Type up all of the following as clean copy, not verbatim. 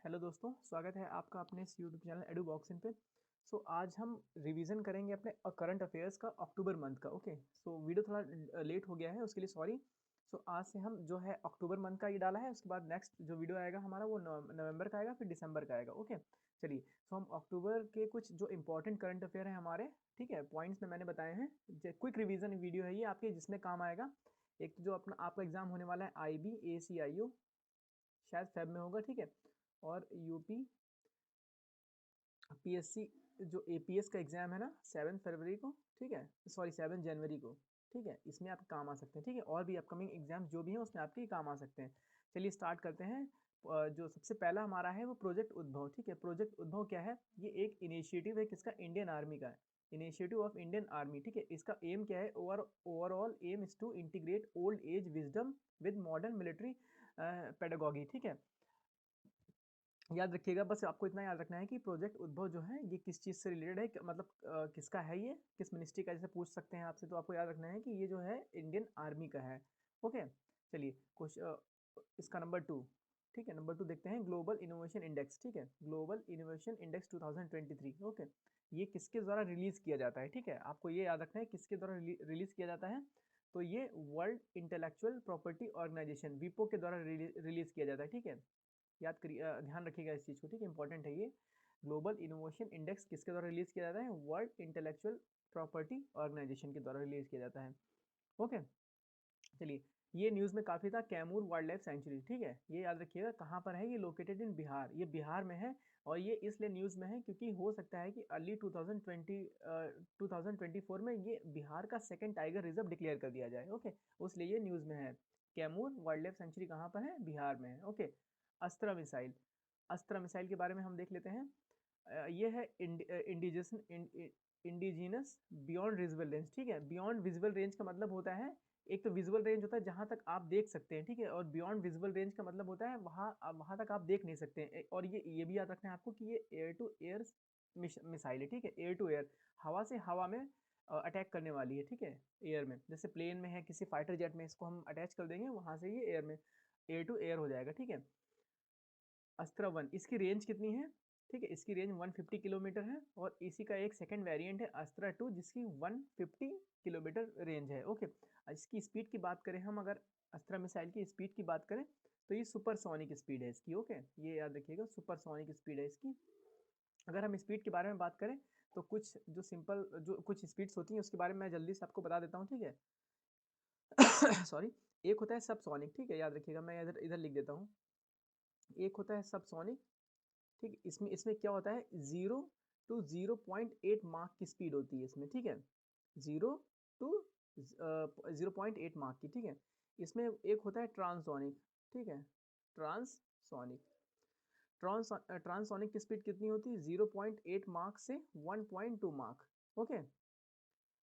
Hello दोस्तों, स्वागत है आपका अपने इस यूट्यूब चैनल एडू बॉक्सिंग पे। आज हम रिवीजन करेंगे अपने करंट अफेयर्स का अक्टूबर मंथ का। ओके, वीडियो थोड़ा लेट हो गया है, उसके लिए सॉरी। आज से हम जो है अक्टूबर मंथ का ये डाला है, उसके बाद नेक्स्ट जो वीडियो आएगा हमारा वो नवंबर का आएगा, फिर दिसंबर का आएगा। ओके, चलिए। हम अक्टूबर के कुछ जो इंपॉर्टेंट करंट अफेयर हैं हमारे, ठीक है, पॉइंट्स में मैंने बताए हैं। क्विक रिवीजन वीडियो है ये आपके, जिसमें काम आएगा। एक तो जो अपना आपका एग्जाम होने वाला है IB ACIO, शायद फेब में होगा, ठीक है। और यूपी PSC जो APS का एग्जाम है ना, 7 फरवरी को, ठीक है, सॉरी 7 जनवरी को, ठीक है। इसमें आप काम आ सकते हैं, ठीक है। और भी अपकमिंग एग्जाम जो भी हैं उसमें आपके काम आ सकते हैं। चलिए स्टार्ट करते हैं। जो सबसे पहला हमारा है वो प्रोजेक्ट उद्भव, ठीक है। प्रोजेक्ट उद्भव क्या है? ये एक इनिशिएटिव है किसका? इंडियन आर्मी का। इनिशिएटिव ऑफ इंडियन आर्मी, ठीक है। इसका एम क्या है? Overall aim is to integrate old age wisdom with modern military pedagogy, ठीक है। याद रखिएगा, बस आपको इतना याद रखना है कि प्रोजेक्ट उद्भव जो है ये किस चीज़ से रिलेटेड है, मतलब किसका है, ये किस मिनिस्ट्री का, जैसे पूछ सकते हैं आपसे। तो आपको याद रखना है कि ये जो है इंडियन आर्मी का है। ओके, चलिए कुछ इसका नंबर 2, ठीक है। नंबर 2 देखते हैं, ग्लोबल इनोवेशन इंडेक्स, ठीक है। Global innovation index 2023, okay. ये किसके द्वारा रिलीज़ किया जाता है, ठीक है। आपको ये याद रखना है किसके द्वारा रिलीज़ किया जाता है। तो ये वर्ल्ड इंटेलेक्चुअल प्रॉपर्टी ऑर्गेनाइजेशन विपो के द्वारा रिलीज़ किया जाता है, ठीक है। याद करिए, ध्यान रखिएगा इस चीज़ को, ठीक है, इंपॉर्टेंट है ये। ग्लोबल इनोवेशन इंडेक्स किसके द्वारा रिलीज किया जाता है? वर्ल्ड इंटेलेक्चुअल प्रॉपर्टी ऑर्गेनाइजेशन के द्वारा रिलीज किया जाता है। ओके, चलिए। ये न्यूज़ में काफ़ी था, कैमूर वाइल्ड लाइफ सेंचुरी, ठीक है। ये याद रखिएगा कहाँ पर है, ये लोकेटेड इन बिहार, ये बिहार में है। और ये इसलिए न्यूज़ में है क्योंकि हो सकता है कि अर्ली 2024 में ये बिहार का सेकेंड टाइगर रिजर्व डिक्लेयर कर दिया जाए। ओके, उसलिए ये न्यूज़ में है। कैमूर वाइल्ड लाइफ सेंचुरी कहाँ पर है? बिहार में है। Okay, अस्त्रा missile. अस्त्रा मिसाइल के बारे में हम देख लेते हैं। ये है इंडिजिनस बियॉन्ड विजिबल रेंज, ठीक है। बियॉन्ड विजिबल रेंज का मतलब होता है, एक तो विजुअल रेंज होता है जहां तक आप देख सकते हैं, ठीक है। और बियॉन्ड विजुअल रेंज का मतलब होता है वहां तक आप देख नहीं सकते हैं। और ये भी याद रखना है आपको कि ये एयर टू एयर मिसाइल है, ठीक है। एयर टू एयर, हवा से हवा में अटैक करने वाली है, ठीक है। एयर में, जैसे प्लेन में है, किसी फाइटर जेट में इसको हम अटैच कर देंगे, वहां से ये एयर में एयर टू एयर हो जाएगा, ठीक है। अस्त्रा 1, इसकी रेंज कितनी है? ठीक है, इसकी रेंज 150 किलोमीटर है। और इसी का एक सेकंड वेरिएंट है अस्त्रा 2, जिसकी 150 किलोमीटर रेंज है। ओके, इसकी स्पीड की बात करें हम, अगर अस्त्रा मिसाइल की स्पीड की बात करें तो ये सुपरसोनिक स्पीड है इसकी। ओके, ये याद रखिएगा, सुपरसोनिक स्पीड है इसकी। अगर हम स्पीड के बारे में बात करें तो कुछ जो सिंपल जो कुछ स्पीड्स होती हैं उसके बारे में मैं जल्दी से आपको बता देता हूँ, ठीक है। सॉरी। एक होता है सबसोनिक, ठीक है, याद रखिएगा, मैं इधर इधर लिख देता हूँ। एक होता है सबसोनिक, ठीक है। इसमें इसमें क्या होता है, 0 to 0.8 मार्क की स्पीड होती है इसमें, ठीक है। 0 to 0.8 मार्क की, ठीक है। इसमें एक होता है ट्रांसोनिक, ठीक है। ट्रांससोनिक, ट्रांससोनिक की स्पीड कितनी होती है? 0.8 मार्क से 1.2 मार्क। ओके,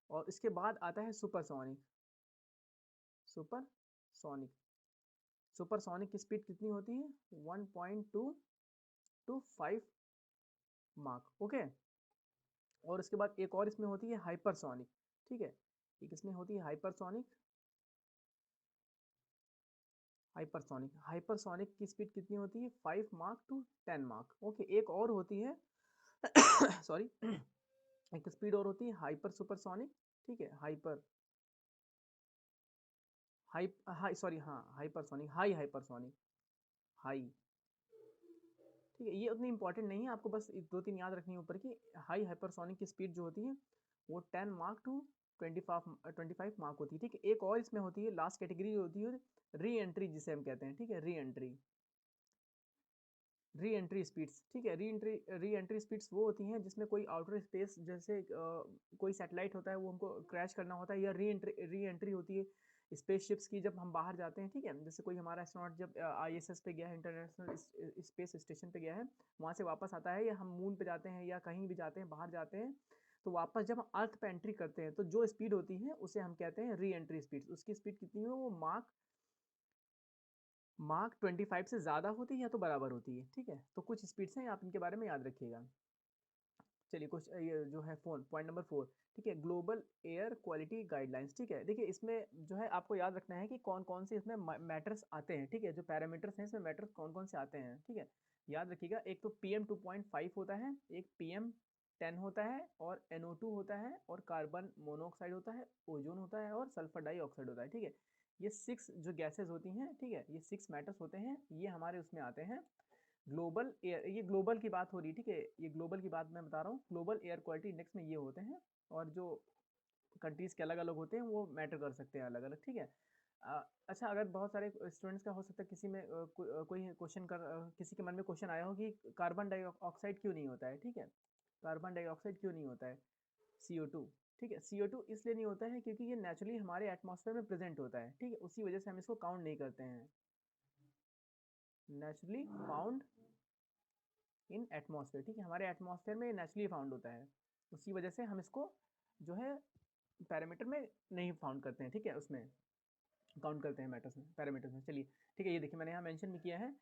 और इसके बाद आता है सुपरसोनिक। सुपरसोनिक, सुपरसोनिक की स्पीड कितनी होती है? 1.2 to 5 मार्क। ओके, और उसके बाद एक और इसमें होती है हाइपरसोनिक, ठीक है। एक इसमें होती है हाइपरसोनिक। हाइपरसोनिक, हाइपरसोनिक की स्पीड कितनी होती है? 5 मार्क टू 10 मार्क। ओके, एक और होती है सॉरी, एक स्पीड और होती है हाइपर सुपरसोनिक, ठीक है। हाइपर हाई हाई सॉरी, हाँ, हाइपरसोनिक, हाई हाइपरसोनिक, हाई, ठीक है। ये उतनी इंपॉर्टेंट नहीं है, आपको बस 2-3 याद रखनी है ऊपर की। हाई हाइपरसोनिक की स्पीड जो होती है वो 10 मार्क टू 25 मार्क होती है, ठीक है। एक और इसमें होती है, लास्ट कैटेगरी होती है री एंट्री, जिसे हम कहते हैं, ठीक है। Re entry, re entry speeds, ठीक है। री एंट्री स्पीड्स वो होती हैं जिसमें कोई आउटर स्पेस, जैसे कोई सैटेलाइट होता है वो हमको क्रैश करना होता है, या री एंट्री होती है स्पेसशिप्स की, जब हम बाहर जाते हैं, ठीक है। जैसे कोई हमारा एस्ट्रोनॉट जब ISS पे गया है, इंटरनेशनल स्पेस स्टेशन पे गया है, वहाँ से वापस आता है, या हम मून पे जाते हैं, या कहीं भी जाते हैं, बाहर जाते हैं, तो वापस जब हम अर्थ पे एंट्री करते हैं तो जो स्पीड होती है उसे हम कहते हैं री एंट्री स्पीड। उसकी स्पीड कितनी है? वो मार्क 25 से ज़्यादा होती है या तो बराबर होती है, ठीक है। तो कुछ स्पीड्स हैं, आप इनके बारे में याद रखिएगा। चलिए कुछ ये जो है फोन पॉइंट नंबर 4, ठीक है, ग्लोबल एयर क्वालिटी गाइडलाइंस, ठीक है। देखिए इसमें जो है आपको याद रखना है कि कौन कौन से इसमें मैटर्स आते हैं, ठीक है, जो पैरामीटर्स हैं इसमें मैटर्स कौन कौन से आते हैं, ठीक है, याद रखिएगा। एक तो PM 2.5 होता है, एक PM 10 होता है, और NO2 होता है, और कार्बन मोनोऑक्साइड होता है, ओजोन होता है, और सल्फर डाइऑक्साइड होता है, ठीक है। ये 6 जो गैसेज होती हैं, ठीक है, ये 6 मैटर्स होते हैं, ये हमारे उसमें आते हैं। ग्लोबल एयर, ये ग्लोबल की बात हो रही है, ठीक है, ये ग्लोबल की बात मैं बता रहा हूँ। ग्लोबल एयर क्वालिटी इंडेक्स में ये होते हैं, और जो कंट्रीज़ के अलग अलग होते हैं वो मैटर कर सकते हैं अलग अलग, ठीक है। अच्छा, अगर बहुत सारे स्टूडेंट्स का हो सकता है किसी में कोई क्वेश्चन किसी के मन में क्वेश्चन आया हो कि कार्बन डाइऑक्साइड क्यों नहीं होता है, ठीक है, कार्बन डाइऑक्साइड क्यों नहीं होता है, CO2, ठीक है। CO2 इसलिए नहीं होता है क्योंकि ये नेचुरली हमारे एटमॉस्फेयर में प्रेजेंट होता है, ठीक है, उसी वजह से हम इसको काउंट नहीं करते हैं, नेचुरली फाउंड इन एटमॉस्फेयर, ठीक है, हमारे एटमॉस्फेयर में नेचुरली फाउंड होता है, उसी वजह से हम इसको जो है पैरामीटर में नहीं फाउंड करते हैं, ठीक है, उसमें काउंट करते हैं मैटर्स में, पैरामीटर्स में। चलिए ठीक है, ये देखिए मैंने यहाँ मेंशन भी किया है,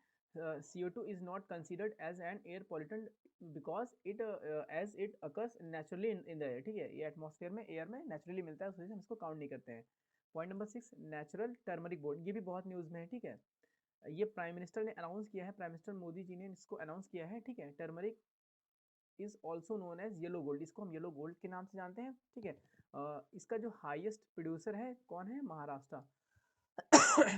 CO2 is not considered as an air pollutant because it as it occurs naturally in the air, ठीक है, ये एटमॉस्फेयर में एयर में नेचुरली मिलता है, उस वजह से हम इसको काउंट नहीं करते हैं। Point number 6, natural turmeric board, ये भी बहुत न्यूज़ में है, ठीक है, ये प्राइम मिनिस्टर ने अनाउंस किया है, प्राइम मिनिस्टर मोदी जी ने इसको अनाउंस किया है, ठीक है। Turmeric is also known as yellow gold, इसको हम येलो गोल्ड के नाम से जानते हैं, ठीक है। इसका जो हाईएस्ट प्रोड्यूसर है कौन है, महाराष्ट्र।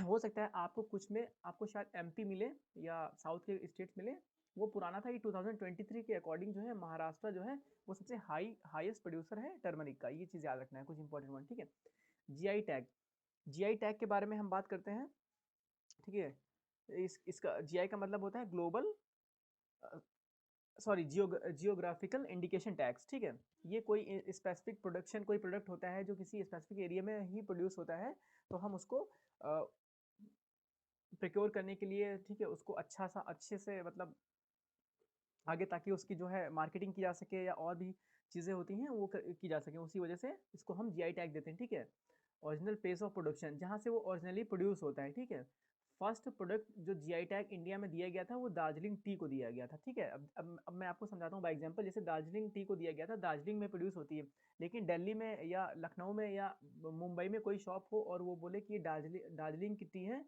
हो सकता है आपको कुछ में आपको शायद MP मिले या साउथ के स्टेट्स मिले, वो पुराना था कि 2023 के अकॉर्डिंग जो है महाराष्ट्र जो है वो सबसे हाईएस्ट प्रोड्यूसर है टर्मरिक का, ये चीज़ याद रखना है, कुछ इंपॉर्टेंट वन, ठीक है। GI टैग के बारे में हम बात करते हैं, ठीक है। इसका GI का मतलब होता है global sorry geographical indication tags, ठीक है। ये कोई स्पेसिफिक प्रोडक्शन, कोई प्रोडक्ट होता है जो किसी स्पेसिफिक एरिया में ही प्रोड्यूस होता है, तो हम उसको प्रिक्योर करने के लिए, ठीक है, उसको अच्छे से मतलब आगे, ताकि उसकी जो है मार्केटिंग की जा सके या और भी चीज़ें होती हैं वो की जा सके, उसी वजह से इसको हम GI टैग देते हैं, ठीक है। ओरिजिनल प्लेस ऑफ प्रोडक्शन, जहाँ से वो ओरिजिनली प्रोड्यूस होता है, ठीक है। फर्स्ट प्रोडक्ट जो GI टैग इंडिया में दिया गया था वो दार्जिलिंग टी को दिया गया था, ठीक है। अब मैं आपको समझाता हूँ बाय एग्जांपल, जैसे दार्जिलिंग टी को दिया गया था, दार्जिलिंग में प्रोड्यूस होती है, लेकिन दिल्ली में या लखनऊ में या मुंबई में कोई शॉप हो और वो बोले कि ये दार्जिलिंग की टी है,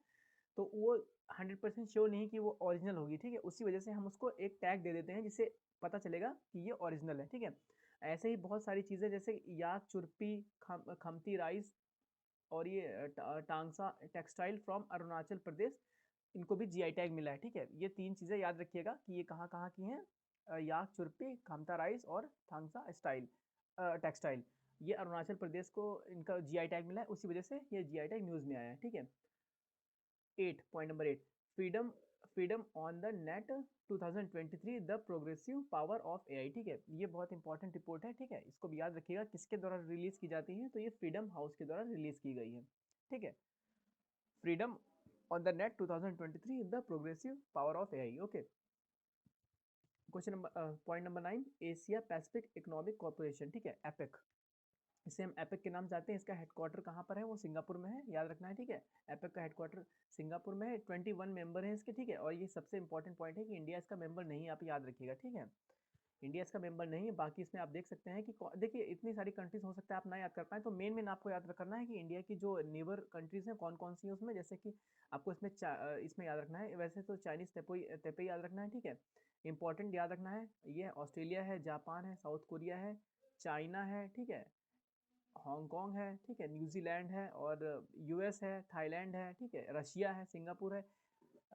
तो वो 100% श्योर नहीं कि वो ओरिजिनल होगी, ठीक है, उसी वजह से हम उसको एक टैग दे देते हैं जिससे पता चलेगा कि ये ओरिजिनल है, ठीक है। ऐसे ही बहुत सारी चीज़ें जैसे याक चुरपी, खमती राइस, और ये टांगसा टेक्सटाइल फ्रॉम अरुणाचल प्रदेश, इनको भी GI टैग मिला है, ठीक है। ये 3 चीज़ें याद रखिएगा कि ये कहाँ कहाँ की हैं, याक चुरपी, खामता राइस और थांगसा स्टाइल टेक्सटाइल, ये अरुणाचल प्रदेश को इनका GI टैग मिला है, उसी वजह से ये GI टैग न्यूज़ में आया है, ठीक है। 8 point number 8, freedom freedom on the net 2023 the progressive power of AI, ठीक है, ये बहुत इंपॉर्टेंट रिपोर्ट है, ठीक है, इसको भी याद रखिएगा किसके द्वारा रिलीज की जाती है, तो ये फ्रीडम हाउस के द्वारा रिलीज की गई है, ठीक है। Freedom on the net 2023 the progressive power of AI, okay. Question number point number 9, Asia Pacific economic corporation, ठीक है, एपेक, इसे हम एपेक के नाम चाहते हैं, इसका हेडक्वार्टर कहाँ पर है, वो सिंगापुर में है, याद रखना है, ठीक है। एपेक का हेडक्वार्टर सिंगापुर में है, 21 मेंबर हैं इसके, ठीक है। और ये सबसे इंपॉर्टेंट पॉइंट है कि इंडिया इसका मेंबर नहीं है, आप याद रखिएगा, ठीक है, इंडिया इसका मेंबर नहीं है। बाकी इसमें आप देख सकते हैं कि देखिए इतनी सारी कंट्रीज हो सकता है आप ना याद कर पाएँ, तो मेन आपको याद करना है कि इंडिया की जो नेबर कंट्रीज हैं कौन कौन सी हैं उसमें, जैसे कि आपको इसमें याद रखना है, वैसे तो चाइनीज़ तेपई याद रखना है, ठीक है। इंपॉर्टेंट याद रखना है, ये ऑस्ट्रेलिया है, जापान है, साउथ कोरिया है, चाइना है, ठीक है, हांगकांग है, ठीक है, न्यूजीलैंड है, और US है, थाईलैंड है, ठीक है, रशिया है, सिंगापुर है,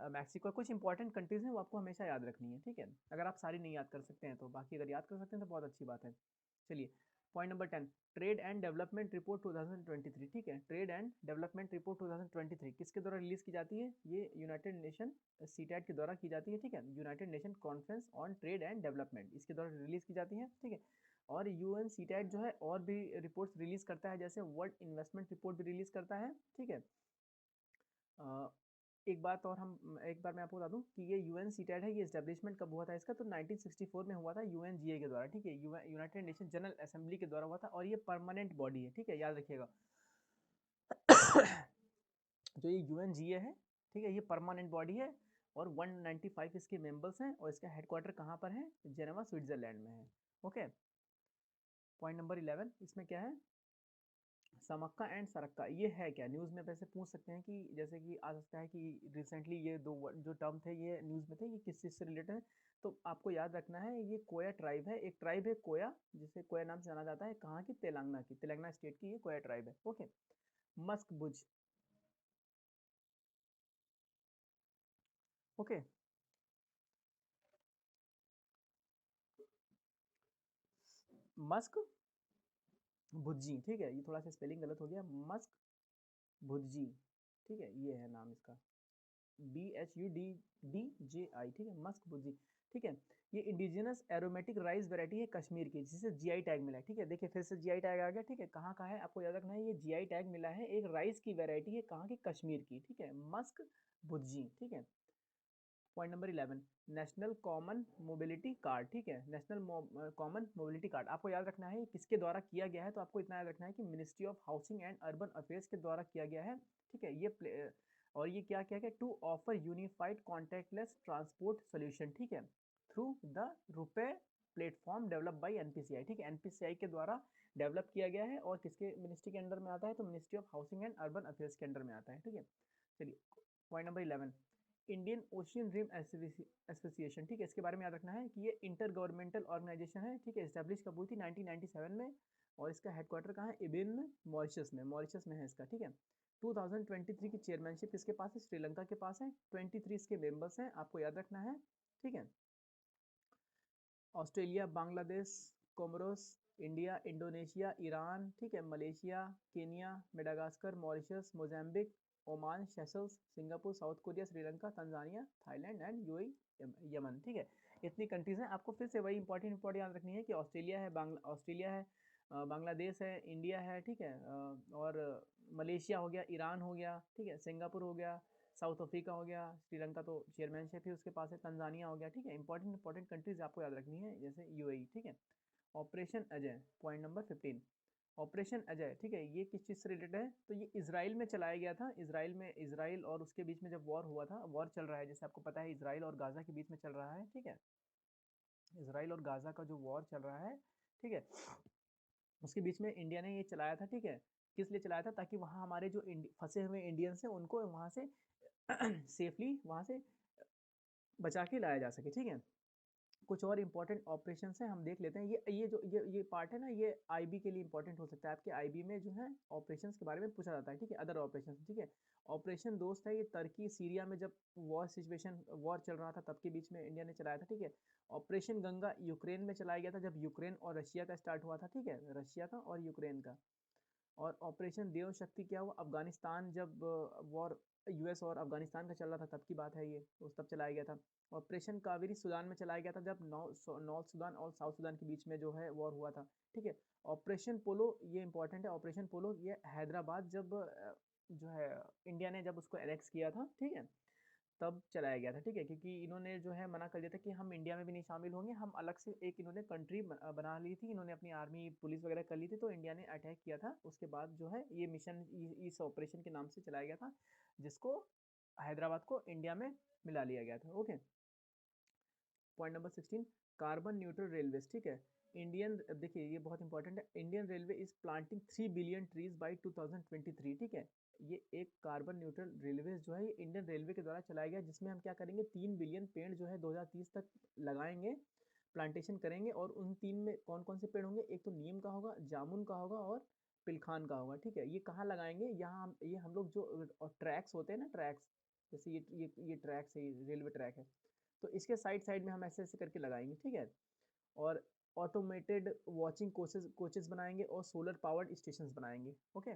मैक्सिको, कुछ इंपॉर्टेंट कंट्रीज़ हैं वो आपको हमेशा याद रखनी है, ठीक है। अगर आप सारी नहीं याद कर सकते हैं तो, बाकी अगर याद कर सकते हैं तो बहुत अच्छी बात है। चलिए point number 10, trade and development report 2023, ठीक है, ट्रेड एंड डेवलपमेंट रिपोर्ट 2023 किसके द्वारा रिलीज की जाती है, ये यूनाइटेड नेशन CTAD के द्वारा की जाती है, ठीक है, United nation conference on trade and development, इसके द्वारा रिलीज की जाती है, ठीक है। और UN CTAD जो है और भी रिपोर्ट्स रिलीज करता है, जैसे वर्ल्ड इन्वेस्टमेंट रिपोर्ट भी रिलीज करता है, ठीक है। एक बात और हम एक बार मैं आपको बता दूं कि ये UN CTAD है, ये इस्टेब्लिशमेंट कब हुआ था इसका, तो 1964 में हुआ था UNGA के द्वारा, ठीक है, यूनाइटेड नेशन जनरल असेंबली के द्वारा हुआ था, और ये परमानेंट बॉडी है, ठीक है, याद रखिएगा। जो ये UNGA है, ठीक है, ये परमानेंट बॉडी है, और 195 इसके मेंबर्स हैं, और इसका हेडक्वार्टर कहाँ पर है, जेनेवा स्विट्जरलैंड में है, ओके। पॉइंट नंबर 11 इसमें क्या है, समक्का एंड सरक्का, ये है क्या? न्यूज़ में वैसे पूछ सकते हैं कि जैसे कि आ सकता है कि रिसेंटली ये दो जो टर्म थे ये न्यूज़ में थे, ये किस चीज़ से रिलेटेड है? तो आपको याद रखना है ये कोया ट्राइब है, एक ट्राइब है कोया, जिसे कोया नाम से जाना जाता है, कहाँ की? तेलंगाना की, तेलंगाना स्टेट की ये कोया ट्राइब है। ओके। मस्क बुज। ओके। मस्क भुज्जी, ठीक है, ये थोड़ा सा स्पेलिंग गलत हो गया, मस्क भुज्जी, ठीक है, ये है नाम इसका, BHUDDJI, ठीक है, मस्क भुज्जी, ठीक है। ये इंडिजिनस एरोमेटिक राइस वैरायटी है कश्मीर की, जिसे जीआई टैग मिला है, ठीक है। देखिए फिर से जीआई टैग आ गया, ठीक है, कहाँ का है आपको याद रखना है, ये जीआई टैग मिला है, एक राइस की वैरायटी है, कहाँ की? कश्मीर की, ठीक है, मस्क भुज्जी, ठीक है। Point number 11, national common mobility card, ठीक है, नेशनल कॉमन मोबिलिटी कार्ड आपको याद रखना है किसके द्वारा किया गया है, तो आपको इतना याद रखना है कि ministry of housing and urban affairs के द्वारा किया गया है, ठीक है। और ये क्या क्या है, to offer unified contactless transport solution, ठीक है, through the RuPay platform develop by NPCI, ठीक है, एनपीसीआई के द्वारा डेवलप किया गया है, और किसके मिनिस्ट्री के अंडर में आता है, तो ministry of housing and urban affairs के अंडर में आता है, ठीक है। चलिए point number 11, Indian Ocean Rim Association, ठीक है, इसके बारे में याद रखना है कि ये इंटर गवर्नमेंटल ऑर्गेनाइजेशन है, ठीक है, इस्टेब्लिश कब हुई थी? 1997 में, और इसका हेडक्वार्टर कहाँ है? इबिन में, मॉरिशस में है इसका, ठीक है। 2023 की चेयरमैनशिप किसके पास है? श्रीलंका के पास है। 23 इसके मेंबर्स हैं, आपको याद रखना है, ठीक है। Australia, Bangladesh, Comoros, India, Indonesia, Iran, ठीक है, Malaysia, Kenya, Madagascar, Mauritius, Mozambique, Oman, Seychelles, Singapore, south Korea, Sri Lanka, Tanzania, Thailand and UAE, Yemen, ठीक है। इतनी कंट्रीज हैं, आपको फिर से वही इंपॉर्टेंट याद रखनी है कि ऑस्ट्रेलिया है, बांग्लादेश है, इंडिया है, ठीक है, और मलेशिया हो गया, ईरान हो गया, ठीक है, सिंगापुर हो गया, साउथ अफ्रीका हो गया, श्रीलंका तो चेयरमैनशिप ही उसके पास है, तंजानिया हो गया, ठीक है। इंपॉर्टेंट कंट्रीज आपको याद रखनी है, जैसे यूएई, ठीक है। Operation Ajay, point number 15, operation Ajay, ठीक है, ये किस चीज़ से रिलेटेड है? तो ये इसराइल में चलाया गया था, इसराइल और उसके बीच में जब वॉर हुआ था, वॉर चल रहा है जैसे आपको पता है, इसराइल और गाज़ा के बीच में चल रहा है, ठीक है, इसराइल और गाज़ा का जो वॉर चल रहा है, ठीक है, उसके बीच में इंडिया ने ये चलाया था, ठीक है। किस लिए चलाया था? ताकि वहाँ हमारे जो फंसे हुए इंडियंस हैं उनको वहाँ से सेफली वहाँ से बचा के लाया जा सके, ठीक है। कुछ और इंपॉर्टेंट ऑपरेशंस हैं, हम देख लेते हैं। ये पार्ट है ना, ये आईबी के लिए इंपॉर्टेंट हो सकता है, आपके आईबी में जो है ऑपरेशंस के बारे में पूछा जाता है, ठीक है, अदर ऑपरेशंस, ठीक है। ऑपरेशन दोस्त है, ये तुर्की सीरिया में जब वॉर चल रहा था तब के बीच में इंडिया ने चलाया था, ठीक है। ऑपरेशन गंगा यूक्रेन में चलाया गया था, जब यूक्रेन और रशिया का स्टार्ट हुआ था, ठीक है, रशिया का और यूक्रेन का। और ऑपरेशन देव शक्ति क्या हुआ? अफगानिस्तान जब वॉर यूएस और अफगानिस्तान का चल रहा था तब की बात है, ये उस तब चलाया गया था। ऑपरेशन कावेरी सूडान में चलाया गया था, जब नॉर्थ सूडान और साउथ सूडान के बीच में जो है वॉर हुआ था, ठीक है। ऑपरेशन पोलो, ये इंपॉर्टेंट है, ऑपरेशन पोलो ये हैदराबाद जब जो है इंडिया ने जब उसको एनेक्स किया था, ठीक है, तब चलाया गया था, ठीक है, क्योंकि इन्होंने जो है मना कर दिया था कि हम इंडिया में भी नहीं शामिल होंगे, हम अलग से एक इन्होंने कंट्री बना ली थी, इन्होंने अपनी आर्मी पुलिस वगैरह कर ली थी, तो इंडिया ने अटैक किया था, उसके बाद जो है ये मिशन इस ऑपरेशन के नाम से चलाया गया था, जिसको हैदराबाद को इंडिया में मिला लिया गया था, okay. Point number 16, carbon neutral railways, ठीक है। इंडियन, देखिए ये बहुत इंपॉर्टेंट है, Indian railway is planting 3 billion trees by 2023, ठीक है। ये एक कार्बन न्यूट्रल रेलवेज जो है ये इंडियन रेलवे के द्वारा चलाया गया, जिसमें हम क्या करेंगे, 3 बिलियन पेड़ जो है 2030 तक लगाएंगे, प्लांटेशन करेंगे, और उन तीन में कौन कौन से पेड़ होंगे? एक तो नीम का होगा, जामुन का होगा और पिलखान का होगा, ठीक है। ये कहाँ लगाएंगे? यहाँ ये हम लोग जो ट्रैक्स होते हैं ना, ट्रैक्स, जैसे ये ट्रैक्स है, रेलवे ट्रैक है, तो इसके साइड साइड में हम ऐसे ऐसे करके लगाएंगे, ठीक है। और ऑटोमेटेड वॉचिंग कोचेस कोचेस बनाएंगे और सोलर पावर्ड स्टेशंस बनाएंगे, ओके।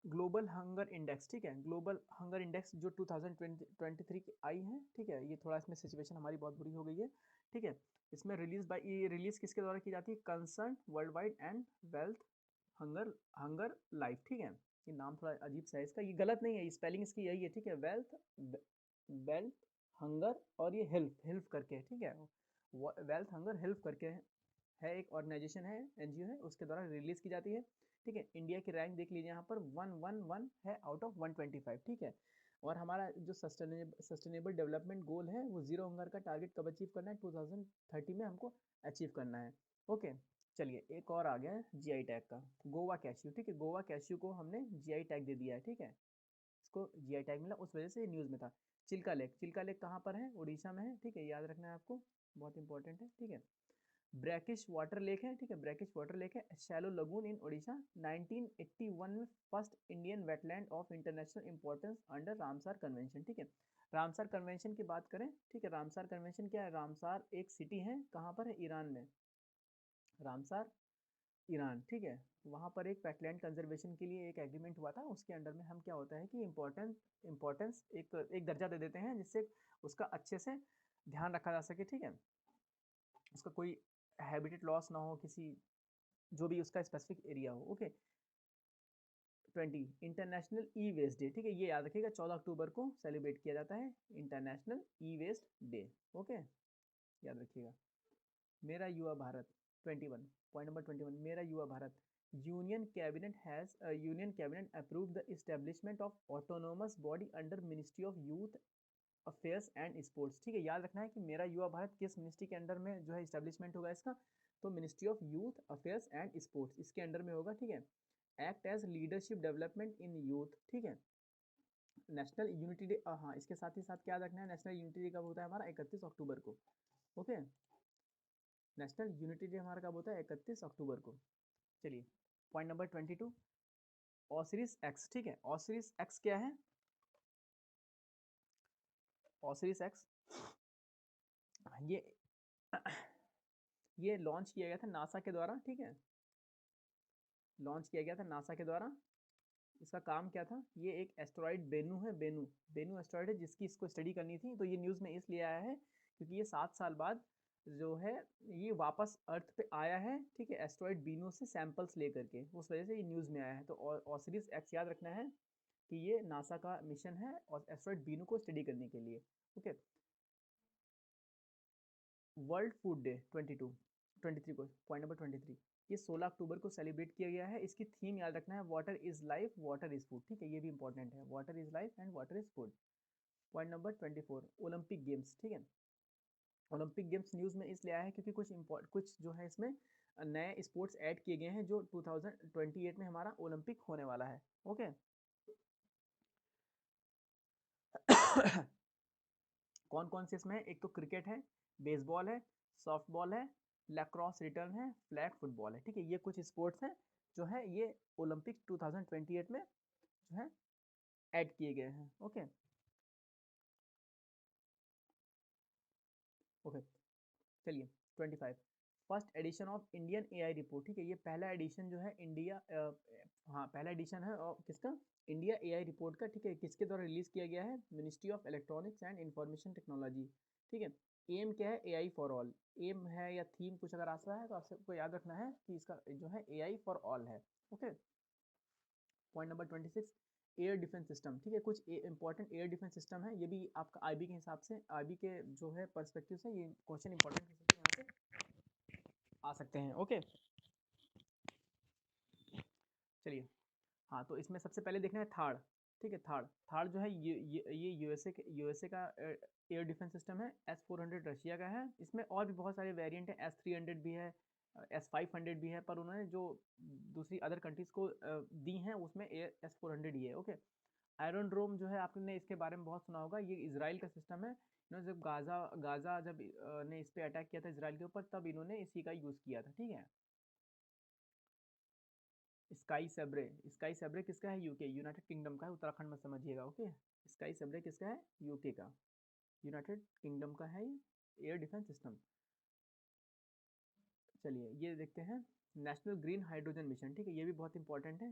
ग्लोबल हंगर इंडेक्स, ठीक है, ग्लोबल हंगर इंडेक्स जो 2023 की आई है, ठीक है, ये थोड़ा इसमें सिचुएशन हमारी बहुत बुरी हो गई है, ठीक है। इसमें ये रिलीज किसके द्वारा की जाती है? Concern world wide and wealth hunger hunger life, ठीक है। ये नाम थोड़ा अजीब सा है इसका, ये गलत नहीं है, स्पेलिंग इसकी यही है, ठीक है, वेल्थ हंगर और ये हेल्थ हेल्थ करके, ठीक है, वेल्थ हंगर हेल्थ करके है एक ऑर्गेनाइजेशन है, एनजीओ है, उसके द्वारा रिलीज की जाती है, ठीक है। इंडिया की रैंक देख लीजिए यहाँ पर 111 है आउट ऑफ 125, ठीक है। और हमारा जो सस्टेनेबल डेवलपमेंट गोल है वो 0 हंगर का टारगेट कब अचीव करना है, 2030 में हमको अचीव करना है। ओके, चलिए एक और आ गया है जीआई टैग का, गोवा कैश्यू। ठीक है, गोवा कैश्यू को हमने जीआई टैग दे दिया है। ठीक है, इसको जीआई टैग मिला, उस वजह से न्यूज़ में था। चिल्का लेक, चिल्का लेक कहाँ पर है, उड़ीसा में है। ठीक है, याद रखना है आपको, बहुत इंपॉर्टेंट है। ठीक है, ब्रैकिश वाटर लेक है। ठीक है, ब्रैकिश वाटर लेक है, शैलो लगून इन उड़ीसा। 1981 में first Indian wetland of international importance under Ramsar convention. ठीक है, रामसार कन्वेंशन की बात करें, ठीक है, रामसार कन्वेंशन क्या है, रामसार एक सिटी है, कहाँ पर है, ईरान में, रामसार ईरान। ठीक है, वहाँ पर एक वेटलैंड कंजर्वेशन के लिए एक एग्रीमेंट हुआ था, उसके अंडर में हम क्या होता है कि इम्पोर्टेंस एक दर्जा दे देते हैं, जिससे उसका अच्छे से ध्यान रखा जा सके। ठीक है, उसका कोई हैबिटेट लॉस ना हो, किसी जो भी उसका स्पेसिफिक एरिया हो। Okay, 20 international e waste day. ठीक है, ये याद रखिएगा, 14 अक्टूबर को सेलिब्रेट किया जाता है international e waste day. Okay, याद रखिएगा। मेरा युवा भारत 21, पॉइंट नंबर 21, मेरा युवा Bharat. Union cabinet approve the establishment of autonomous body under ministry of youth affairs and sports. ठीक है, याद रखना है कि मेरा युवा भारत किस मिनिस्ट्री के अंडर में जो है इस्टेब्लिशमेंट होगा इसका, तो ministry of youth affairs and sports इसके अंडर में होगा। ठीक है, act as leadership development in youth. ठीक है, नेशनल यूनिटी डे, हाँ इसके साथ ही साथ क्या रखना है, नेशनल यूनिटी डे कब होता है हमारा, 31 अक्टूबर को। ओके, नेशनल यूनिटी डे हमारा कब होता है, 31 अक्टूबर को। चलिए पॉइंट नंबर 22, ऑसिरिस एक्स। ठीक है, ऑसिरिस एक्स क्या है, ऑसिरिस एक्स ये ये लॉन्च किया गया था नासा के द्वारा। ठीक है, लॉन्च किया गया था नासा के द्वारा। इसका काम क्या था, ये एक एस्ट्रॉइड बेनू है, बेनू बेनू एस्ट्रॉइड है, जिसकी इसको स्टडी करनी थी। तो ये न्यूज़ में इसलिए आया है क्योंकि ये 7 साल बाद जो है ये वापस अर्थ पे आया है। ठीक है, एस्ट्रॉइड बीनू से सैंपल्स लेकर के, उस वजह से ये न्यूज़ में आया है। तो ऑसिरिस एक्स याद रखना है कि ये नासा का मिशन है और एस्ट्रॉइड बीनू को स्टडी करने के लिए। ओके, वर्ल्ड फूड डे 23 को, पॉइंट नंबर 23, ये 16 अक्टूबर को सेलिब्रेट किया गया है। इसकी थीम याद रखना है, water is life, water is food. ठीक है, ये भी इंपॉर्टेंट है, water is life and water is food. Point number 24, Olympic games. ठीक है, ओलंपिक गेम्स न्यूज़ में इसलिए आया है क्योंकि कुछ जो है इसमें नए स्पोर्ट्स ऐड किए गए हैं जो 2028 में हमारा ओलंपिक होने वाला है। ओके कौन कौन से इसमें, एक तो क्रिकेट है, बेसबॉल है, सॉफ्टबॉल है, लैक्रोस रिटर्न है, फ्लैग फुटबॉल है। ठीक है, ये कुछ स्पोर्ट्स हैं जो है ये ओलंपिक 2028 में जो है ऐड किए गए हैं। ओके ओके, चलिए 25, first edition of Indian AI report. ठीक है, ये पहला एडिशन जो है इंडिया हाँ पहला एडिशन है और किसका, इंडिया एआई रिपोर्ट का। ठीक है, किसके द्वारा रिलीज किया गया है, ministry of electronics and information technology. ठीक है, एम क्या है, एआई फॉर ऑल, एम है या थीम कुछ अगर आता है तो आपको याद रखना है कि इसका जो है एआई फॉर ऑल है। Okay, point number 26, air defence system. ठीक है, कुछ इंपॉर्टेंट एयर डिफेंस सिस्टम है, ये भी आपका आईबी के हिसाब से, आईबी के जो है पर्सपेक्टिव से ये क्वेश्चन इंपॉर्टेंट यहाँ से आ सकते हैं। ओके, चलिए हाँ, तो इसमें सबसे पहले देखना है थार्ड। ठीक है, थार्ड थार्ड जो है ये यूएसए का एयर डिफेंस सिस्टम है। S-400 रशिया का है, इसमें और भी बहुत सारे वेरिएंट हैं, S-300 भी है, S-500 भी है, पर उन्होंने जो दूसरी अदर कंट्रीज़ को दी हैं उसमें S-400 ही है। ओके, आयरन ड्रोम जो है आपने इसके बारे में बहुत सुना होगा, ये इसराइल का सिस्टम है। इन्होंने जब गाज़ा जब ने इस पर अटैक किया था इसराइल के ऊपर, तब इन्होंने इसी का यूज़ किया था। ठीक है, स्काई सैब्रे किसका है, यूके, यूनाइटेड किंगडम का है, उत्तराखंड में समझिएगा। ओके, स्काई सैब्रे किसका है, यूके का, यूनाइटेड किंगडम का है ये एयर डिफेंस सिस्टम। चलिए ये देखते हैं, नेशनल ग्रीन हाइड्रोजन मिशन। ठीक है, ये भी बहुत इंपॉर्टेंट है।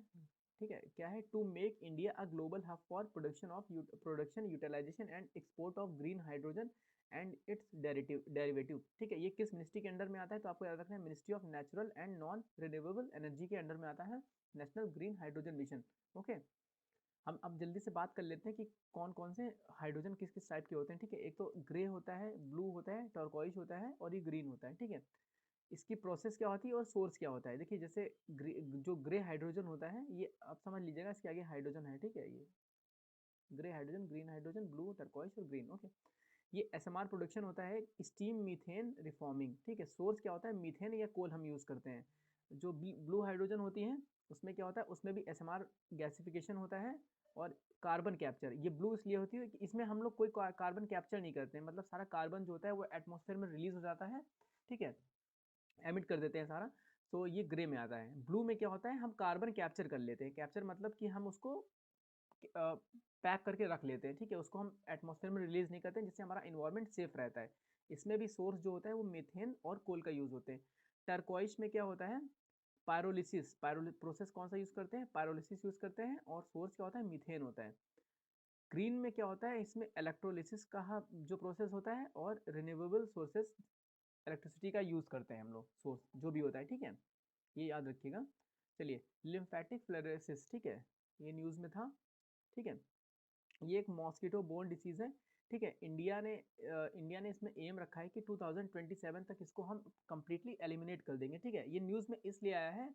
ठीक है, क्या है, to make India a global hub for production utilisation and export of green hydrogen and its derivative. ठीक है, ये किस मिनिस्ट्री के अंडर में आता है, तो आपको याद रखना है, ministry of natural and non renewable energy के अंडर में आता है national green hydrogen mission. Okay, हम अब जल्दी से बात कर लेते हैं कि कौन कौन से हाइड्रोजन किस किस टाइप के होते हैं। ठीक है, एक तो ग्रे होता है, ब्लू होता है, टर्कोइज होता है और ये ग्रीन होता है। ठीक है, इसकी प्रोसेस क्या होती है और सोर्स क्या होता है। देखिए जैसे जो ग्रे हाइड्रोजन होता है, ये आप समझ लीजिएगा इसके आगे हाइड्रोजन है। ठीक है, ये grey hydrogen, green hydrogen, blue, turquoise और ग्रीन। ओके, ये एसएमआर प्रोडक्शन होता है स्टीम मीथेन रिफॉर्मिंग, ठीक है। सोर्स क्या होता है, मीथेन या कोल हम यूज़ करते हैं। जो ब्लू हाइड्रोजन होती हैं उसमें क्या होता है, उसमें भी एसएमआर गैसिफिकेशन होता है और कार्बन कैप्चर। ये ब्लू इसलिए होती है कि इसमें हम लोग कोई कार्बन कैप्चर नहीं करते हैं, मतलब सारा कार्बन जो होता है वो एटमॉस्फेयर में रिलीज हो जाता है, ठीक है, एमिट कर देते हैं सारा। तो ये ग्रे में आता है। ब्लू में क्या होता है, हम कार्बन कैप्चर कर लेते हैं। कैप्चर मतलब कि हम उसको पैक करके रख लेते हैं, ठीक है, उसको हम एटमॉस्फेयर में रिलीज नहीं करते हैं, जिससे हमारा इन्वायरमेंट सेफ रहता है। इसमें भी सोर्स जो होता है वो मीथेन और कोल का यूज़ होते हैं। टर्कोइश में क्या होता है, पायरोलिसिस, प्रोसेस कौन सा यूज़ करते हैं, पायरोलिसिस यूज़ करते हैं, और सोर्स क्या होता है, मीथेन होता है। ग्रीन में क्या होता है, इसमें इलेक्ट्रोलिसिस का जो प्रोसेस होता है और रिन्यूएबल सोर्सेस इलेक्ट्रिसिटी का यूज़ करते हैं हम लोग, सोर्स जो भी होता है, ठीक है, ये याद रखिएगा। चलिए, लिम्फेटिक फ्लोरोसिस, ठीक है, ये न्यूज़ में था, ठीक है। ये एक मॉस्किटो बोर्न डिसीज़ है, ठीक है। इंडिया ने इसमें एम रखा है कि 2027 तक इसको हम कम्प्लीटली एलिमिनेट कर देंगे, ठीक है। ये न्यूज़ में इसलिए आया है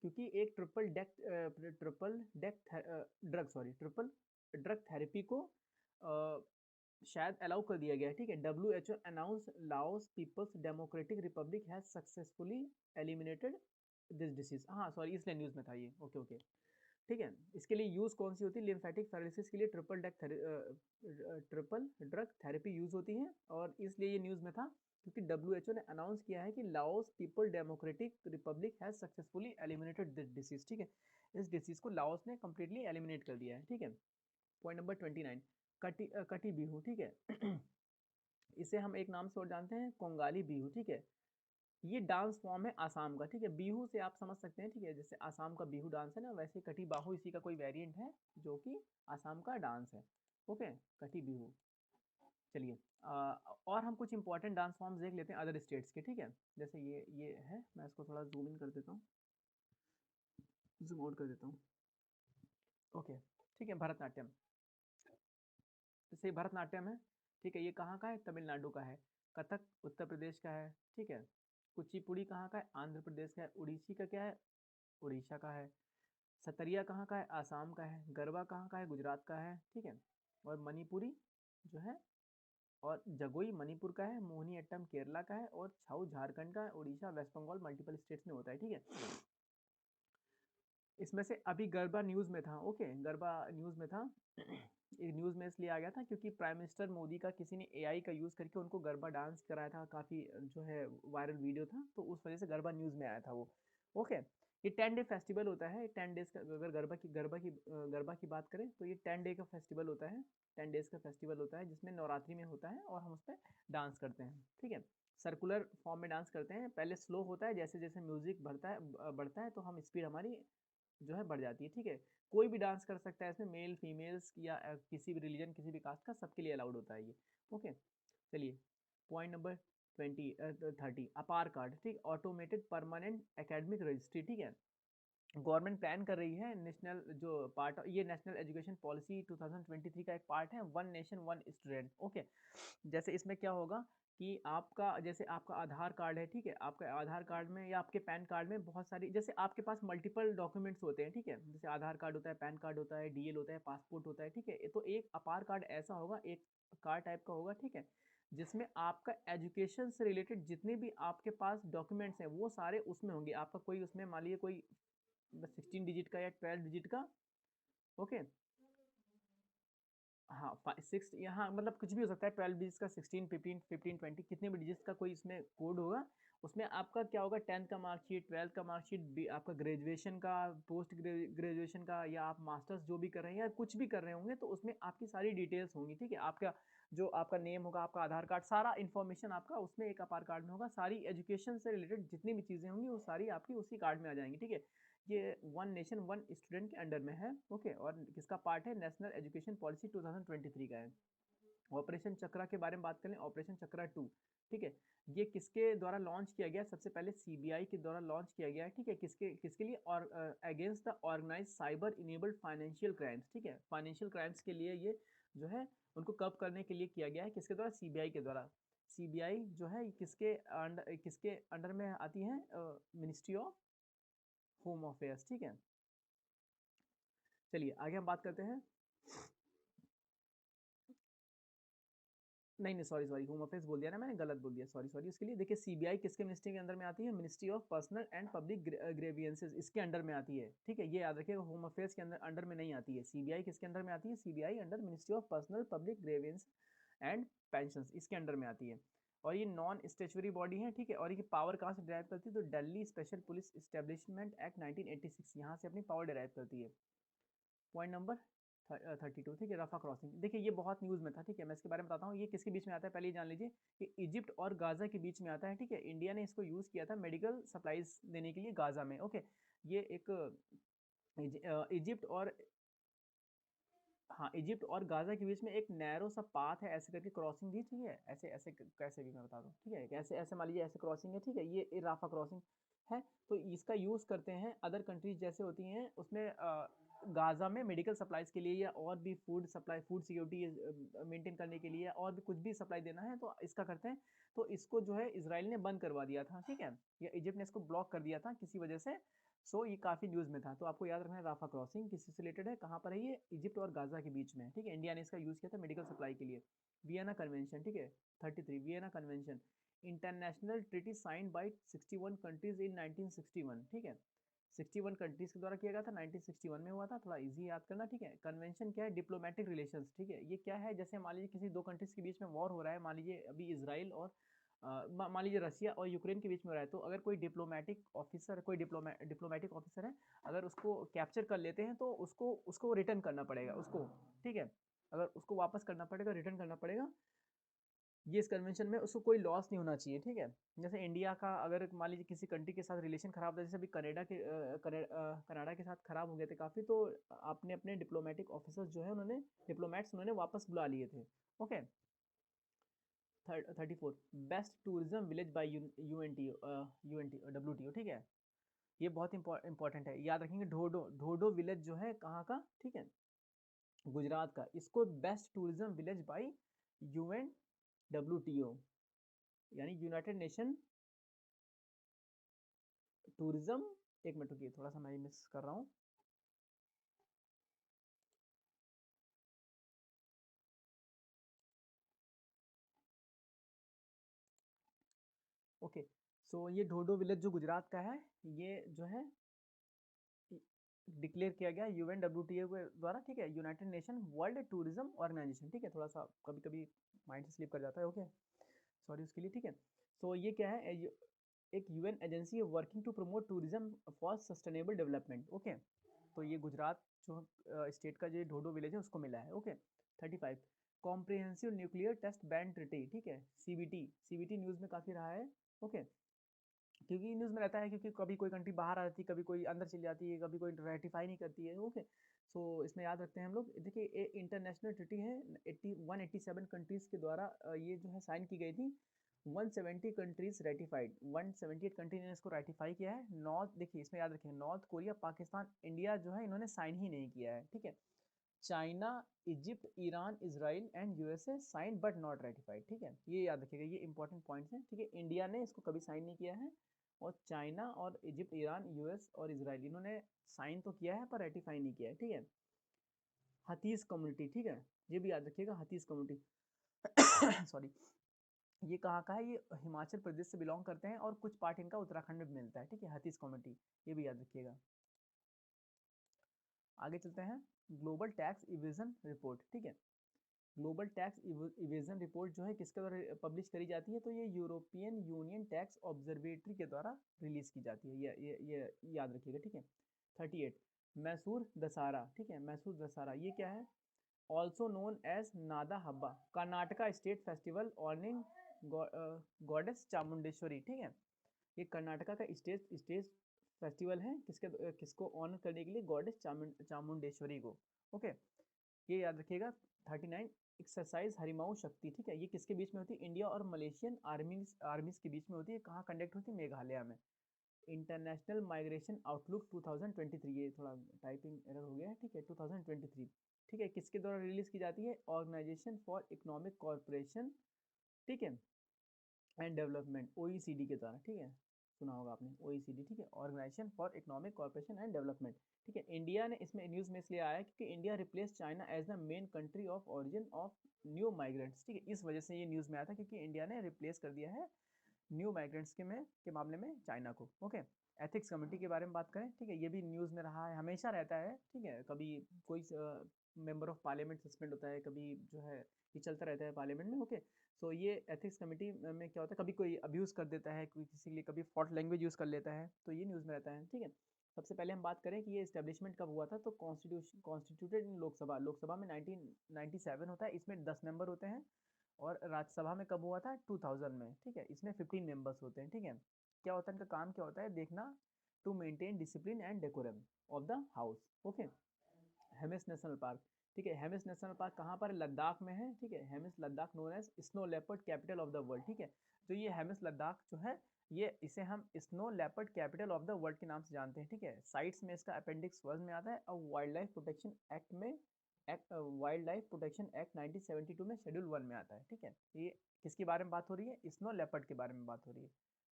क्योंकि एक ट्रिपल ड्रग थेरेपी को शायद अलाउ कर दिया गया है, ठीक है। WHO announce Laos People's Democratic Republic has successfully eliminated this disease. हाँ सॉरी, इसलिए न्यूज़ में था ये। ओके ओके, ठीक है। इसके लिए यूज़ कौन सी होती है, लिम्फेटिक पैरालिसिस के लिए ट्रिपल ड्रग थेरेपी यूज़ होती है, और इसलिए ये न्यूज़ में था क्योंकि WHO ने अनाउंस किया है कि Laos people democratic Republic has successfully eliminated this disease, ठीक है। इस डिसीज को लाओस ने कम्प्लीटली एलिमिनेट कर दिया है, ठीक है। पॉइंट नंबर 29, कटी बिहू, ठीक है। इसे हम एक नाम से और जानते हैं, कोंगाली बिहू, ठीक है। ये डांस फॉर्म है आसाम का, ठीक है। बिहू से आप समझ सकते हैं, ठीक है, जैसे आसाम का बिहू डांस है ना, वैसे कटी बाहू इसी का कोई वेरिएंट है जो कि आसाम का डांस है। ओके, कटी बिहू। चलिए, और हम कुछ इंपॉर्टेंट डांस फॉर्म्स देख लेते हैं अदर स्टेट्स के, ठीक है। जैसे ये है, मैं इसको थोड़ा जूम इन कर देता हूँ, जूम आउट कर देता हूँ। ओके, ठीक है, भरतनाट्यम, जैसे भरतनाट्यम है, ठीक है, ये कहाँ का है, तमिलनाडु का है। कथक उत्तर प्रदेश का है, ठीक है। कुचिपुड़ी कहाँ का है, आंध्र प्रदेश का है। उड़ीसी का क्या है, उड़ीसा का है। सतरिया कहाँ का है, आसाम का है। गरबा कहाँ का है, गुजरात का है, ठीक है। और मणिपुरी जो है, और जगोई मणिपुर का है। मोहिनी अट्टम केरला का है, और छाऊ झारखंड का है। Orissa, west Bengal, multiple states में होता है, ठीक है। इसमें से अभी गरबा न्यूज़ में था, ओके, गरबा न्यूज़ में था। एक न्यूज़ में इसलिए आ गया था क्योंकि प्राइम मिनिस्टर मोदी का किसी ने एआई का यूज़ करके उनको गरबा डांस कराया था, काफ़ी जो है वायरल वीडियो था, तो उस वजह से गरबा न्यूज़ में आया था वो। ओके, ये 10 डे फेस्टिवल होता है। 10 डेज का, अगर गरबा की बात करें तो ये 10 डे का फेस्टिवल होता है। 10 डेज का फेस्टिवल होता है जिसमें नवरात्रि में होता है, और हम उस पर डांस करते हैं, ठीक है। सर्कुलर फॉर्म में डांस करते हैं, पहले स्लो होता है, जैसे जैसे म्यूजिक बढ़ता है तो हम स्पीड हमारी जो है बढ़ जाती है, ठीक है। कोई भी डांस कर सकता है इसमें, मेल फीमेल्स या किसी भी रिलीजन, किसी भी कास्ट का, सबके लिए अलाउड होता है ये। ओके, चलिए, पॉइंट नंबर 30, अपार कार्ड, ठीक, ऑटोमेटेड परमानेंट एकेडमिक रजिस्ट्री, ठीक है। गवर्नमेंट प्लान कर रही है नेशनल जो पार्ट, ये नेशनल एजुकेशन पॉलिसी 2023 का एक पार्ट है, one nation one student. Okay, जैसे इसमें क्या होगा कि आपका, जैसे आपका आधार कार्ड है, ठीक है, आपका आधार कार्ड में या आपके पैन कार्ड में बहुत सारी, जैसे आपके पास मल्टीपल डॉक्यूमेंट्स होते हैं, ठीक है, जैसे आधार कार्ड होता है, पैन कार्ड होता है, डीएल होता है, पासपोर्ट होता है, ठीक है। तो एक अपार कार्ड ऐसा होगा, एक कार्ड टाइप का होगा, ठीक है, जिसमें आपका एजुकेशन से रिलेटेड जितने भी आपके पास डॉक्यूमेंट्स हैं वो सारे उसमें होंगे। आपका कोई उसमें मान लीजिए कोई 16 डिजिट का या 12 डिजिट का, ओके, हाँ, 6 यहाँ मतलब कुछ भी हो सकता है, 12 डिजिट्स का, 16, 15, 20, कितने भी डिजिट्स का कोई इसमें कोड होगा। उसमें आपका क्या होगा, 10th का मार्कशीट, 12th का मार्कशीट, आपका ग्रेजुएशन का, पोस्ट ग्रेजुएशन का, या आप मास्टर्स जो भी कर रहे हैं या कुछ भी कर रहे होंगे, तो उसमें आपकी सारी डिटेल्स होंगी, ठीक है। आपका जो आपका नेम होगा, आपका आधार कार्ड, सारा इन्फॉर्मेशन आपका उसमें एक आधार कार्ड में होगा। सारी एजुकेशन से रिलेटेड जितनी भी चीज़ें होंगी वो सारी आपकी उसी कार्ड में आ जाएंगी, ठीक है। ये वन नेशन वन स्टूडेंट के अंडर में है, ओके, और किसका पार्ट है, नेशनल एजुकेशन पॉलिसी 2023 का है। ऑपरेशन चक्रा के बारे में बात करें, ऑपरेशन चक्रा 2, ठीक है, ये किसके द्वारा लॉन्च किया गया, सबसे पहले सीबीआई के द्वारा लॉन्च किया गया है, ठीक है। किसके किसके लिए, और against the organise cyber enabled financial crimes, ठीक है, फाइनेंशियल क्राइम्स के लिए ये जो है उनको कब करने के लिए किया गया है, किसके द्वारा, सीबीआई के द्वारा। सीबीआई जो है किसके अंडर में आती है, मिनिस्ट्री ऑफ होम अफेयर्स, ठीक है। चलिए आगे हम बात करते हैं। नहीं नहीं, सॉरी सॉरी, होम अफेयर्स बोल दिया ना मैंने, गलत बोल दिया, सॉरी सॉरी। उसके लिए देखिए सीबीआई किसके मिनिस्ट्री के अंदर में आती है, ministry of personal and public grievances, इसके अंडर में आती है, ठीक है, ये याद रखिएगा, होम अफेयर्स के अंदर में नहीं आती है। सीबीआई किसके अंदर में आती है, CBI under ministry of personnel public grievance and pension, इसके अंडर में आती है। और ये नॉन स्टेचुरी बॉडी है, ठीक है। और ये पावर कहाँ से डिराइव करती है, तो Delhi special police establishment act 1986, यहाँ से अपनी पावर डिराइव करती है। पॉइंट नंबर 32, ठीक है, रफा क्रॉसिंग। देखिए ये बहुत न्यूज़ में था, ठीक है, मैं इसके बारे में बताता हूँ। ये किसके बीच में आता है, पहले ही जान लीजिए कि इजिप्ट और गाजा के बीच में आता है, ठीक है। इंडिया ने इसको यूज़ किया था मेडिकल सप्लाईज देने के लिए गाजा में, ओके। ये एक इजिप्ट और, हाँ, इजिप्ट और गाजा के बीच में एक नैरो सा पाथ है, ऐसे करके क्रॉसिंग दी, ठीक है, ऐसे ऐसे कैसे भी मैं बता दूँ, ठीक है, ऐसे ऐसे मान लीजिए ऐसे क्रॉसिंग है, ठीक है, ये राफा क्रॉसिंग है। तो इसका यूज़ करते हैं अदर कंट्रीज जैसे होती हैं उसमें, गाजा में मेडिकल सप्लाईज के लिए या और भी food supply, food security maintain करने के लिए और भी कुछ भी सप्लाई देना है तो इसका करते हैं। तो इसको जो है इसराइल ने बंद करवा दिया था, ठीक है, या इजिप्ट ने इसको ब्लॉक कर दिया था किसी वजह से। सो ये काफ़ी न्यूज़ में था, तो आपको याद रखना है राफा क्रॉसिंग किससे रिलेटेड है, कहाँ पर है, ये इजिप्ट और गाजा के बीच में है, ठीक है। इंडिया ने इसका यूज़ किया था मेडिकल सप्लाई के लिए। वियना कन्वेंशन, ठीक है, 33 Vienna convention, international treaty signed by 61 countries in 1961, ठीक है, 61 कंट्रीज के द्वारा किया गया था, 1961 में हुआ था, थोड़ा इजी याद करना, ठीक है। कन्वेंशन क्या है, डिप्लोमेटिक रिलेशंस, ठीक है, ये क्या है, जैसे मान लीजिए किसी दो कंट्रीज के बीच में वॉर हो रहा है, मान लीजिए अभी इसराइल और मान लीजिए रसिया और यूक्रेन के बीच में हो रहा है, तो अगर कोई डिप्लोमेटिक ऑफिसर, कोई डिप्लोमेटिक ऑफिसर है, अगर उसको कैप्चर कर लेते हैं तो उसको उसको रिटर्न करना पड़ेगा उसको, ठीक है, अगर उसको वापस करना पड़ेगा, रिटर्न करना पड़ेगा। ये इस कन्वेंशन में उसको कोई लॉस नहीं होना चाहिए, ठीक है। जैसे इंडिया का अगर मान लीजिए किसी कंट्री के साथ रिलेशन खराब था, जैसे अभी कनाडा के साथ खराब हो गए थे काफ़ी, तो आपने अपने डिप्लोमेटिक ऑफिसर्स जो है उन्होंने, डिप्लोमेट्स उन्होंने वापस बुला लिए थे, okay. 34 best tourism village bye WTO, ठीक है, ये बहुत इंपॉर्टेंट है, याद रखेंगे। ढोडो, ढोडो विलेज जो है कहाँ का, ठीक है, गुजरात का, इसको best tourism village bye UNWTO, यानी यूनाइटेड नेशन टूरिज्म, एक मिनट रुकिए, थोड़ा सा मैं मिस कर रहा हूँ, ओके। सो ये ढोडो विलेज जो गुजरात का है, ये जो है डिक्लेयर किया गया UNWTO के द्वारा, ठीक है, United Nation World Tourism Organisation, ठीक है, थोड़ा सा कभी कभी माइंड से स्लिप कर जाता है, ओके, सॉरी उसके लिए, ठीक है। सो ये क्या है, एक UN एजेंसी है working to promote tourism for sustainable development, okay. तो ये गुजरात जो स्टेट का जो ढोडो विलेज है उसको मिला है, okay. 35 comprehensive nuclear test ban treaty, ठीक है, CBT न्यूज़ में काफ़ी रहा है, ओके, क्योंकि न्यूज़ में रहता है, क्योंकि कभी कोई कंट्री बाहर आ जाती है, कभी कोई अंदर चली जाती है, कभी कोई रेटिफाई नहीं करती है, ओके। सो इसमें याद रखते हैं हम लोग, देखिए ये इंटरनेशनल ट्रिटी है, 187 कंट्रीज़ के द्वारा ये जो है साइन की गई थी, 170 कंट्रीज रेटिफाइड, 178 कंट्री ने इसको रेटिफाई किया है। नॉर्थ, देखिए इसमें याद रखें, नॉर्थ कोरिया, पाकिस्तान, इंडिया जो है इन्होंने साइन ही नहीं किया है, ठीक है। China, Egypt, Iran, Israel and USA sign but not ratified, ठीक है, ये याद रखिएगा, ये इंपॉर्टेंट पॉइंट्स हैं, ठीक है। इंडिया ने इसको कभी साइन नहीं किया है, और चाइना और इजिप्ट, ईरान, US और इसराइल इन्होंने साइन तो किया है पर रेटिफाई नहीं किया है, ठीक है। हतीस कम्युनिटी, ठीक है, ये भी याद रखिएगा, हतीस कम्युनिटी सॉरी, ये कहाँ का है, ये हिमाचल प्रदेश से बिलोंग करते हैं और कुछ पार्ट इनका उत्तराखंड में मिलता है, ठीक है, हतीस कम्युनिटी, ये भी याद रखिएगा। आगे चलते हैं, ग्लोबल टैक्स इवेजन रिपोर्ट, ठीक है। ग्लोबल टैक्स इवेजन रिपोर्ट जो है किसके द्वारा पब्लिश करी जाती है, तो ये यूरोपियन यूनियन टैक्स ऑब्जर्वेटरी के द्वारा रिलीज की जाती है, ये याद रखिएगा, ठीक है। 38 मैसूर दशहरा, ठीक है, मैसूर दशहरा ये क्या है, also known as Nada Habba, Karnataka state festival adorning goddess Chamundeshwari, ठीक है, ये कर्नाटका का स्टेट फेस्टिवल है, किसको ऑनर करने के लिए, गॉडेस चामुंडेश्वरी को, ओके, ये याद रखिएगा। 39 एक्सरसाइज हरिमाऊ शक्ति, ठीक है, ये किसके बीच में होती है, इंडिया और मलेशियन आर्मीज के बीच में होती है, कहाँ कंडक्ट होती है, मेघालय में। इंटरनेशनल माइग्रेशन आउटलुक 2023, ये थोड़ा टाइपिंग एरर हो गया है, ठीक है, 2023, ठीक है, किसके द्वारा रिलीज की जाती है, ऑर्गेनाइजेशन फॉर इकोनॉमिक कॉर्पोरेशन, ठीक है, एंड डेवलपमेंट, OECD के द्वारा, ठीक है, सुना होगा आपने OECD, ठीक है, organisation for economic corporation and development, ठीक है। इंडिया ने इसमें न्यूज़ में इसलिए आया क्योंकि India replace China as the main country of origin of new migrants, ठीक है, इस वजह से ये न्यूज़ में आया था क्योंकि इंडिया ने रिप्लेस कर दिया है न्यू माइग्रेंट्स के मामले में चाइना को। ओके, एथिक्स कमेटी के बारे में बात करें, ठीक है, ये भी न्यूज़ में रहा है, हमेशा रहता है, ठीक है, कभी कोई मेंबर ऑफ पार्लियामेंट सस्पेंड होता है, कभी जो है ये चलता रहता है पार्लियामेंट में। ओके, सो ये एथिक्स कमेटी में क्या होता है, कभी कोई अब्यूज़ कर देता है, कोई किसी के लिए कभी फॉल्ट लैंग्वेज यूज़ कर लेता है, तो ये न्यूज़ में रहता है, ठीक है। सबसे पहले हम बात करें कि ये इस्टेब्लिशमेंट कब हुआ था, तो कॉन्स्टिट्यूटेड इन लोकसभा में 1997 होता है, इसमें 10 मेंबर होते हैं। और राज्यसभा में कब हुआ था, 2000 में, ठीक है, इसमें 15 मेंबर्स होते हैं, ठीक है। क्या होता है इनका काम, क्या होता है देखना, to maintain discipline and decorum of the house. Okay, Hemis national park, ठीक है, हेमिस नेशनल पार्क कहाँ पर, लद्दाख में है, ठीक है, Hemis Ladakh known as snow leopard capital of the world, ठीक है। तो ये हेमिस लद्दाख जो है, ये इसे हम snow leopard capital of the world के नाम से जानते हैं, ठीक है। साइट्स में इसका अपेंडिक्स 1 में आता है और वाइल्ड लाइफ प्रोटेक्शन एक्ट में वाइल्ड लाइफ प्रोटेक्शन एक्ट 1972 में शेड्यूल 1 में आता है, ठीक है। ये किसके बारे में बात हो रही है, स्नो लेपर्ड के बारे में बात हो रही है,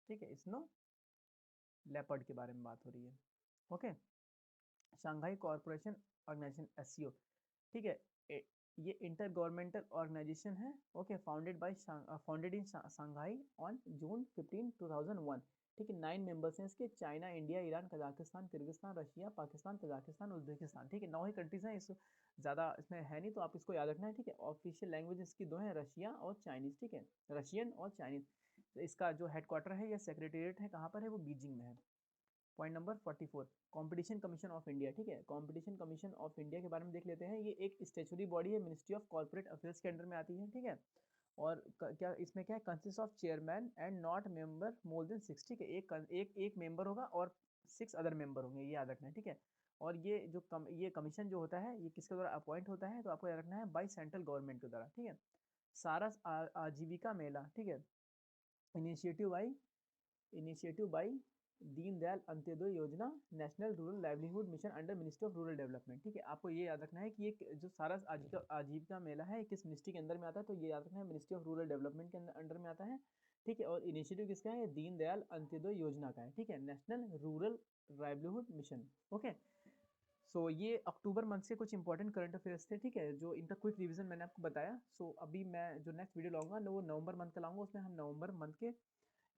ठीक है, स्नो लेपर्ड के बारे में बात हो रही है। Okay, Shanghai corporation organisation SCO, ठीक है, ये इंटर गवर्नमेंटल ऑर्गेनाइजेशन है। Okay, founded in Shanghai on June 15 2001, ठीक है। 9 मेंबर्स हैं इसके, China, India, Iran, Kazakhstan, Kyrgyzstan, Russia, Pakistan, Tajikistan, Uzbekistan, ठीक है। 9 ही कंट्रीज हैं, इस ज़्यादा इसमें है नहीं, तो आप इसको याद रखना है, ठीक है। ऑफिशियल लैंग्वेज इसकी 2 हैं, रशिया और चाइनीज़, ठीक है, रशियन और चाइनीज़। तो इसका जो हेडक्वार्टर है या सेक्रेटेरिएट है कहाँ पर है, वो बीजिंग में है। Point number 44, competition commission of India, ठीक है, कंपटीशन कमीशन ऑफ इंडिया के बारे में देख लेते हैं। ये एक स्टेचुरी बॉडी है, मिनिस्ट्री ऑफ कॉर्पोरेट अफेयर्स के अंडर में आती है, ठीक है। और क्या इसमें क्या है, consist of chairman and not member more than 6, ठीक है, एक मेंबर होगा और 6 अदर मेंबर होंगे, ये याद रखना है, ठीक है। और ये जो ये कमीशन जो होता है, ये किसके द्वारा अपॉइंट होता है, तो आपको याद रखना है बाई सेंट्रल गवर्नमेंट के द्वारा, ठीक है। सारस आजीविका मेला, ठीक है, इनिशिएटिव बाई दीनदयाल अंत्योदय योजना, national rural livelihood mission under ministry of rural development, ठीक है। आपको ये याद रखना है कि ये जो सारा आजीविका मेला है किस मिनिस्ट्री के अंदर में आता है, तो ये याद रखना है मिनिस्ट्री ऑफ रूरल डेवलपमेंट के अंडर में आता है, ठीक है। और इनिशिएटिव किसका है, दीनदयाल अंत्योदय योजना का है, ठीक है, national rural livelihood mission. Okay, so ये अक्टूबर मंथ से कुछ इंपॉर्टेंट करंट अफेयर्स थे, ठीक है, जो इनका क्विक रिवीजन मैंने आपको बताया। सो अभी मैं जो नेक्स्ट वीडियो लाऊंगा वो नवंबर मंथ का लाऊंगा, उसमें हम नवंबर मंथ के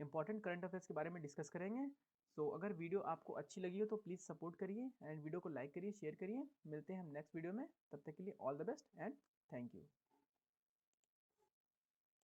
इंपॉर्टेंट करंट अफेयर्स के बारे में डिस्कस करेंगे। सो अगर वीडियो आपको अच्छी लगी हो तो प्लीज़ सपोर्ट करिए एंड वीडियो को लाइक करिए, शेयर करिए। मिलते हैं हम नेक्स्ट वीडियो में, तब तक के लिए all the best and thank you.